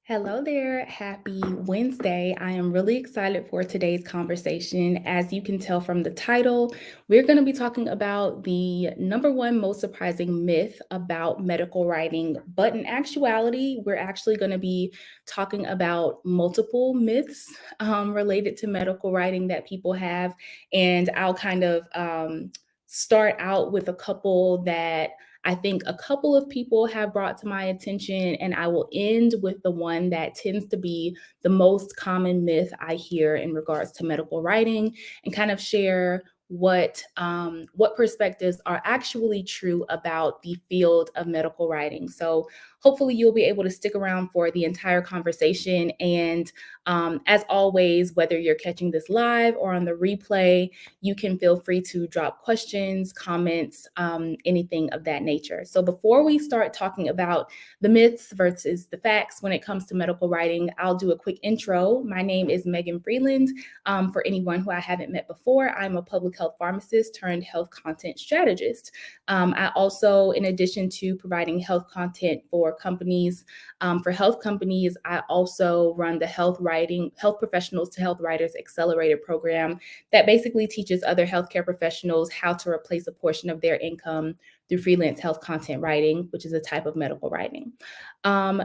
Hello there. Happy Wednesday. I am really excited for today's conversation. As you can tell from the title, we're going to be talking about the number one most surprising myth about medical writing. But in actuality, we're actually going to be talking about multiple myths related to medical writing that people have. And I'll kind of start out with a couple that I think a couple of people have brought to my attention, and I will end with the one that tends to be the most common myth I hear in regards to medical writing, and kind of share what perspectives are actually true about the field of medical writing. So hopefully you'll be able to stick around for the entire conversation. And as always, whether you're catching this live or on the replay, you can feel free to drop questions, comments, anything of that nature. So before we start talking about the myths versus the facts when it comes to medical writing, I'll do a quick intro. My name is Megan Freeland. For anyone who I haven't met before, I'm a public health pharmacist turned health content strategist. I also, in addition to providing health content for companies, for health companies, I also run the Health Professionals to Health Writers Accelerator program that basically teaches other healthcare professionals how to replace a portion of their income through freelance health content writing, which is a type of medical writing.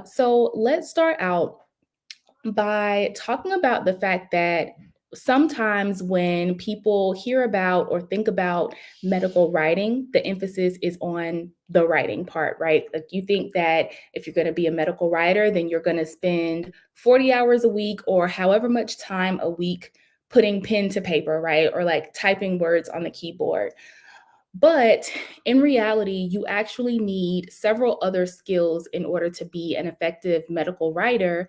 So let's start out by talking about the fact that sometimes when people hear about or think about medical writing, the emphasis is on the writing part, right? Like you think that if you're going to be a medical writer, then you're going to spend 40 hours a week or however much time a week putting pen to paper, right? Or like typing words on the keyboard. But in reality, you actually need several other skills in order to be an effective medical writer,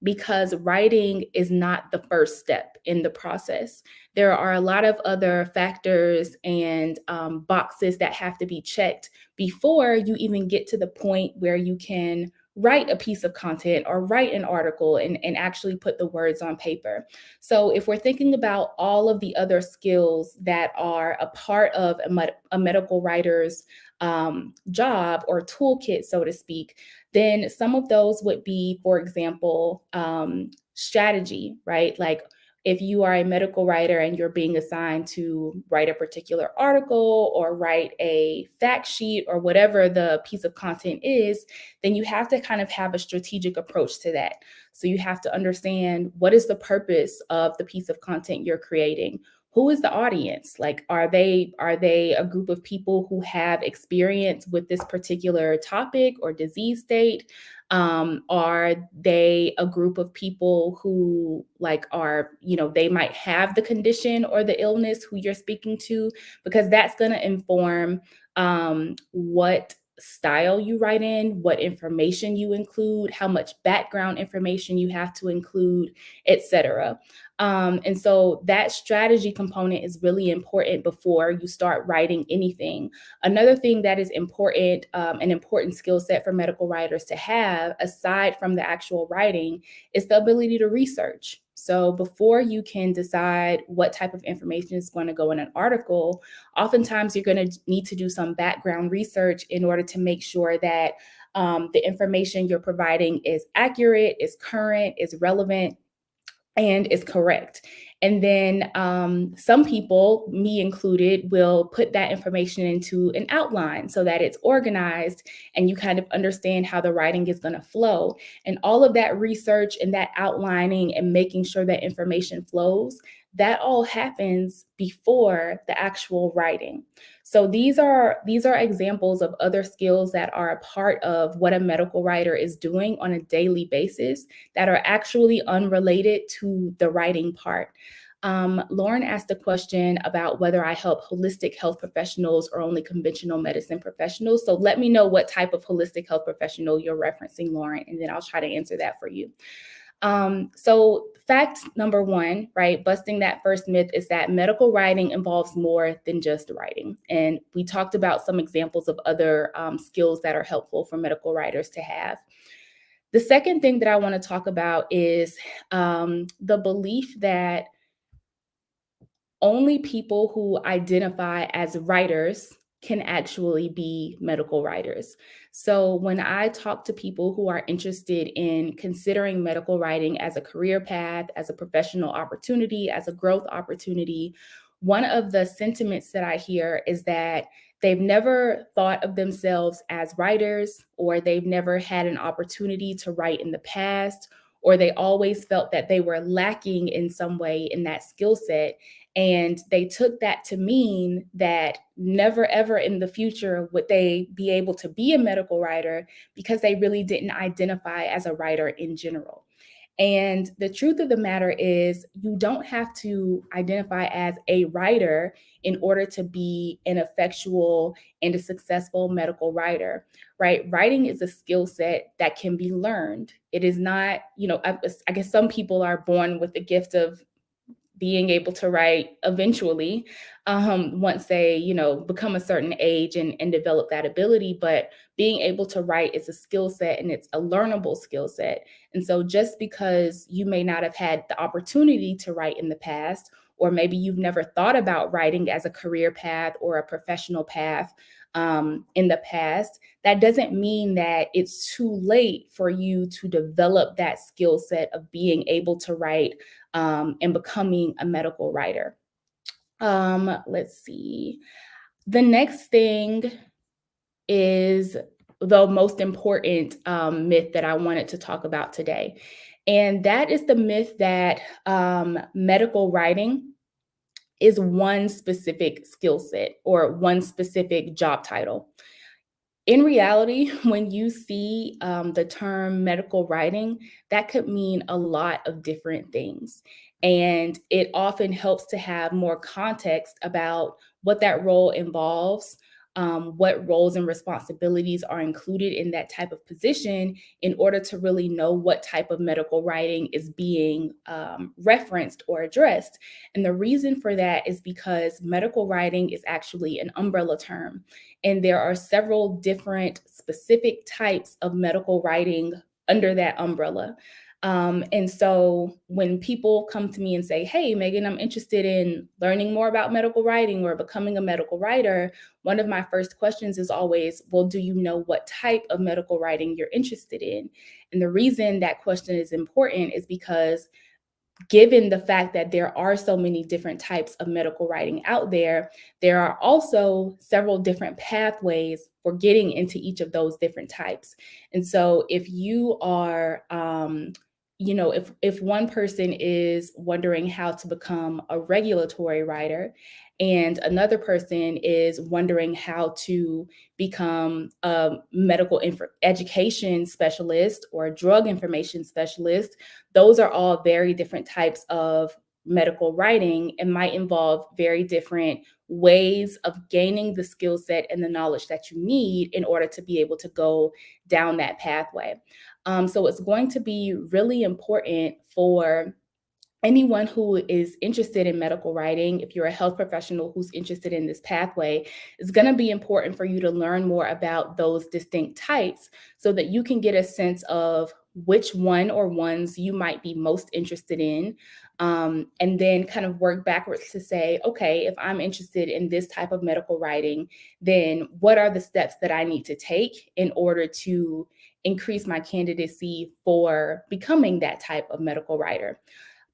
because writing is not the first step in the process. There are a lot of other factors and boxes that have to be checked before you even get to the point where you can write a piece of content or write an article and actually put the words on paper. So, if we're thinking about all of the other skills that are a part of a medical writer's job or toolkit, so to speak, then some of those would be, for example, strategy, right? Like if you are a medical writer and you're being assigned to write a particular article or write a fact sheet or whatever the piece of content is, then you have to kind of have a strategic approach to that. So you have to understand what is the purpose of the piece of content you're creating. Who is the audience? Like, are they a group of people who have experience with this particular topic or disease state? Are they a group of people who they might have the condition or the illness who you're speaking to? Because that's going to inform what style you write in, what information you include, how much background information you have to include, etc. And so that strategy component is really important before you start writing anything. Another thing that is important, an important skill set for medical writers to have, aside from the actual writing, is the ability to research. So before you can decide what type of information is going to go in an article, oftentimes you're going to need to do some background research in order to make sure that the information you're providing is accurate, is current, is relevant, and is correct. And then some people, me included, will put that information into an outline so that it's organized and you kind of understand how the writing is going to flow. And all of that research and that outlining and making sure that information flows, that all happens before the actual writing. So these are examples of other skills that are a part of what a medical writer is doing on a daily basis that are actually unrelated to the writing part. Lauren asked a question about whether I help holistic health professionals or only conventional medicine professionals. So let me know what type of holistic health professional you're referencing, Lauren, and then I'll try to answer that for you. So fact number one, right, busting that first myth is that medical writing involves more than just writing. And we talked about some examples of other skills that are helpful for medical writers to have. The second thing that I want to talk about is the belief that only people who identify as writers can actually be medical writers. So when I talk to people who are interested in considering medical writing as a career path, as a professional opportunity, as a growth opportunity, one of the sentiments that I hear is that they've never thought of themselves as writers, or they've never had an opportunity to write in the past, or they always felt that they were lacking in some way in that skill set. And they took that to mean that never, ever in the future would they be able to be a medical writer because they really didn't identify as a writer in general. And the truth of the matter is, you don't have to identify as a writer in order to be an effectual and a successful medical writer, right? Writing is a skill set that can be learned. It is not, I guess some people are born with the gift of being able to write eventually, once they become a certain age and develop that ability. But being able to write is a skill set, and it's a learnable skill set. And so just because you may not have had the opportunity to write in the past, or maybe you've never thought about writing as a career path or a professional path in the past, that doesn't mean that it's too late for you to develop that skill set of being able to write, and becoming a medical writer. Let's see. The next thing is the most important myth that I wanted to talk about today. And that is the myth that medical writing is one specific skill set or one specific job title. In reality, when you see the term medical writing, that could mean a lot of different things. And it often helps to have more context about what that role involves, what roles and responsibilities are included in that type of position, in order to really know what type of medical writing is being referenced or addressed. And the reason for that is because medical writing is actually an umbrella term. And there are several different specific types of medical writing under that umbrella. And so when people come to me and say, "Hey, Megan, I'm interested in learning more about medical writing or becoming a medical writer," one of my first questions is always, "Well, do you know what type of medical writing you're interested in?" And the reason that question is important is because, given the fact that there are so many different types of medical writing out there, there are also several different pathways for getting into each of those different types. And so if you are, if one person is wondering how to become a regulatory writer, and another person is wondering how to become a medical education specialist or a drug information specialist, those are all very different types of medical writing and might involve very different ways of gaining the skill set and the knowledge that you need in order to be able to go down that pathway. So it's going to be really important for anyone who is interested in medical writing. If you're a health professional who's interested in this pathway, it's going to be important for you to learn more about those distinct types so that you can get a sense of which one or ones you might be most interested in. And then kind of work backwards to say, okay, if I'm interested in this type of medical writing, then what are the steps that I need to take in order to increase my candidacy for becoming that type of medical writer?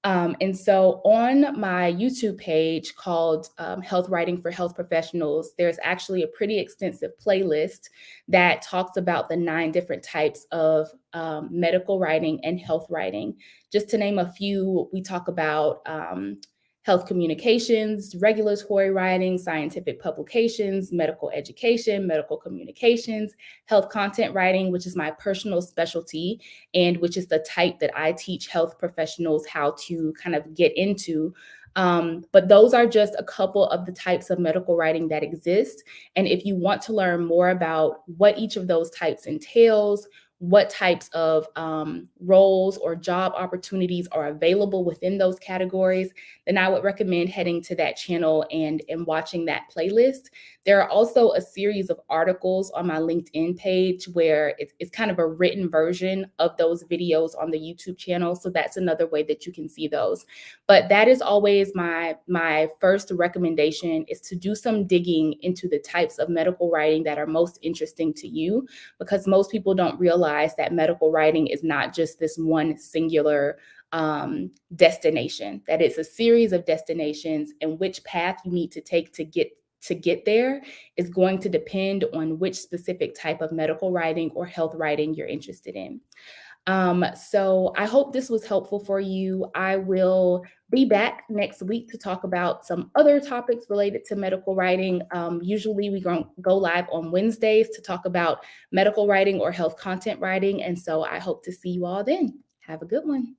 And so on my YouTube page called Health Writing for Health Professionals, there's actually a pretty extensive playlist that talks about the 9 different types of medical writing and health writing. Just to name a few, we talk about health communications, regulatory writing, scientific publications, medical education, medical communications, health content writing, which is my personal specialty, and which is the type that I teach health professionals how to kind of get into. But those are just a couple of the types of medical writing that exist. And if you want to learn more about what each of those types entails, what types of roles or job opportunities are available within those categories, then I would recommend heading to that channel and watching that playlist. There are also a series of articles on my LinkedIn page where it's kind of a written version of those videos on the YouTube channel. So that's another way that you can see those. But that is always my first recommendation, is to do some digging into the types of medical writing that are most interesting to you, because most people don't realize that medical writing is not just this one singular destination, that it's a series of destinations, and which path you need to take to get there is going to depend on which specific type of medical writing or health writing you're interested in. So I hope this was helpful for you. I will be back next week to talk about some other topics related to medical writing. Usually we go live on Wednesdays to talk about medical writing or health content writing. And so I hope to see you all then. Have a good one.